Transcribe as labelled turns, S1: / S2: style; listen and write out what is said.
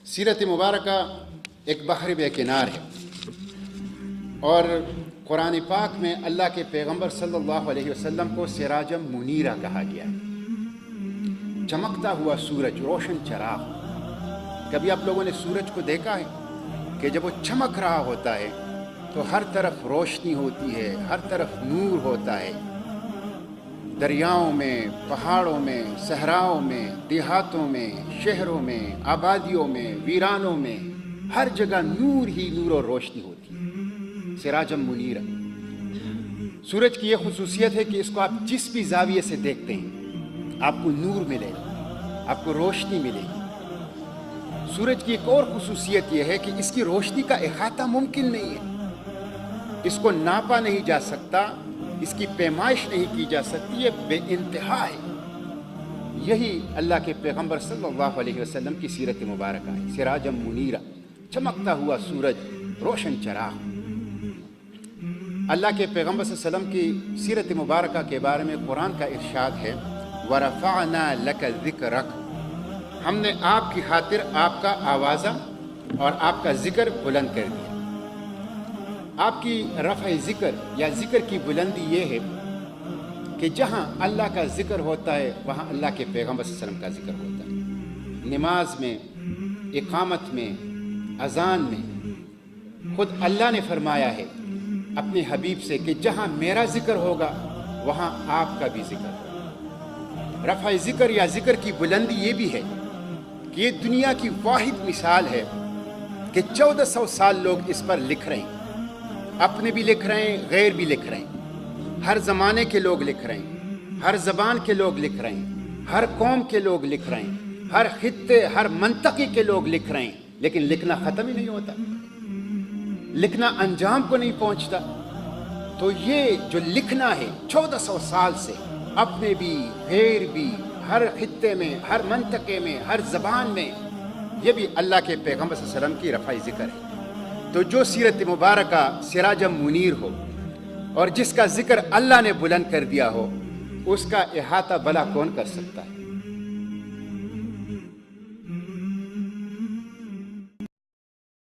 S1: سیرت مبارکہ ایک بحر بے کنار ہے، اور قرآن پاک میں اللہ کے پیغمبر صلی اللہ علیہ وسلم کو سراجم منیرہ کہا گیا ہے، چمکتا ہوا سورج، روشن چراغ۔ کبھی آپ لوگوں نے سورج کو دیکھا ہے کہ جب وہ چمک رہا ہوتا ہے تو ہر طرف روشنی ہوتی ہے، ہر طرف نور ہوتا ہے، دریاؤں میں، پہاڑوں میں، صحراؤں میں، دیہاتوں میں، شہروں میں، آبادیوں میں، ویرانوں میں، ہر جگہ نور ہی نور اور روشنی ہوتی ہے۔ سراجم منیرہ، سورج کی یہ خصوصیت ہے کہ اس کو آپ جس بھی زاویے سے دیکھتے ہیں آپ کو نور ملے گا، آپ کو روشنی ملے گی۔ سورج کی ایک اور خصوصیت یہ ہے کہ اس کی روشنی کا احاطہ ممکن نہیں ہے، اس کو ناپا نہیں جا سکتا، اس کی پیمائش نہیں کی جا سکتی، یہ بے انتہا ہے۔ یہی اللہ کے پیغمبر صلی اللہ علیہ وسلم کی سیرت مبارکہ ہے، سراجم منیرہ، چمکتا ہوا سورج، روشن چراغ۔ اللہ کے پیغمبر صلی اللہ علیہ وسلم کی سیرت مبارکہ کے بارے میں قرآن کا ارشاد ہے، وَرَفَعْنَا لَكَ ذِكْرَكَ، ہم نے آپ کی خاطر آپ کا آوازہ اور آپ کا ذکر بلند کر دیا۔ آپ کی رفع ذکر یا ذکر کی بلندی یہ ہے کہ جہاں اللہ کا ذکر ہوتا ہے وہاں اللہ کے پیغمبر صلی اللہ علیہ وسلم کا ذکر ہوتا ہے۔ نماز میں، اقامت میں، اذان میں، خود اللہ نے فرمایا ہے اپنے حبیب سے کہ جہاں میرا ذکر ہوگا وہاں آپ کا بھی ذکر ہوگا۔ رفع ذکر یا ذکر کی بلندی یہ بھی ہے کہ یہ دنیا کی واحد مثال ہے کہ 1400 سال لوگ اس پر لکھ رہے ہیں، اپنے بھی لکھ رہے ہیں، غیر بھی لکھ رہے ہیں، ہر زمانے کے لوگ لکھ رہے ہیں، ہر زبان کے لوگ لکھ رہے ہیں، ہر قوم کے لوگ لکھ رہے ہیں، ہر خطے، ہر منطقے کے لوگ لکھ رہے ہیں، لیکن لکھنا ختم ہی نہیں ہوتا، لکھنا انجام کو نہیں پہنچتا۔ تو یہ جو لکھنا ہے 1400 سال سے، اپنے بھی، غیر بھی، ہر خطے میں، ہر منطقے میں، ہر زبان میں، یہ بھی اللہ کے پیغمبر صلی اللہ علیہ وسلم کی رفع ذکر ہے۔ تو جو سیرت مبارکہ سراجم منیر ہو اور جس کا ذکر اللہ نے بلند کر دیا ہو، اس کا احاطہ بھلا کون کر سکتا ہے؟